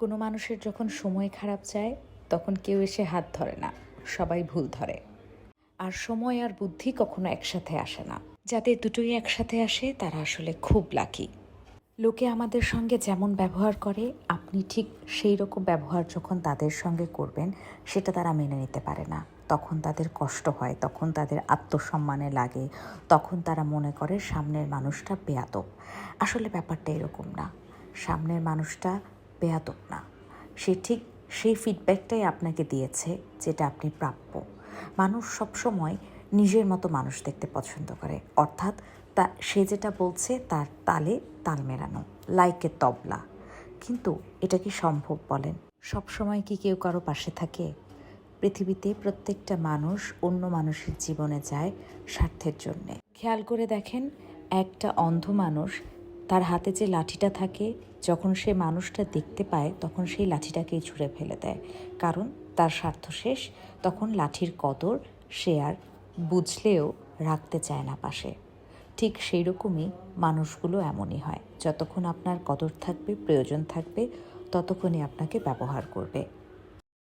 কোনো মানুষের যখন সময় খারাপ যায় তখন কেউ এসে হাত ধরে না, সবাই ভুল ধরে। আর সময় আর বুদ্ধি কখনো একসাথে আসে না। যাদের দুটোই একসাথে আসে তারা আসলে খুব লাকি। লোকে আমাদের সঙ্গে যেমন ব্যবহার করে আপনি ঠিক সেই রকম ব্যবহার যখন তাদের সঙ্গে করবেন সেটা তারা মেনে নিতে পারে না। তখন তাদের কষ্ট হয়, তখন তাদের আত্মসম্মানে লাগে, তখন তারা মনে করে সামনের মানুষটা বেয়াদব। আসলে ব্যাপারটা এরকম না, সামনের মানুষটা বেয়াদব না, সে ঠিক সেই ফিডব্যাকটাই আপনাকে দিয়েছে যেটা আপনি প্রাপ্য। মানুষ সবসময় নিজের মতো মানুষ দেখতে পছন্দ করে, অর্থাৎ সে যেটা বলছে তার তালে তাল মেলানো, লাইকে তবলা। কিন্তু এটা কি সম্ভব বলেন? সবসময় কি কেউ কারো পাশে থাকে? পৃথিবীতে প্রত্যেকটা মানুষ অন্য মানুষের জীবনে যায় স্বার্থের জন্যে। খেয়াল করে দেখেন, একটা অন্ধ মানুষ, তার হাতে যে লাঠিটা থাকে, যখন সে মানুষটা দেখতে পায় তখন সেই লাঠিটাকেই ছুঁড়ে ফেলে দেয়, কারণ তার স্বার্থ শেষ। তখন লাঠির কদর সে আর বুঝলেও রাখতে চায় না পাশে। ঠিক সেই রকমই মানুষগুলো এমনই হয়, যতক্ষণ আপনার কদর থাকবে, প্রয়োজন থাকবে, ততক্ষণই আপনাকে ব্যবহার করবে।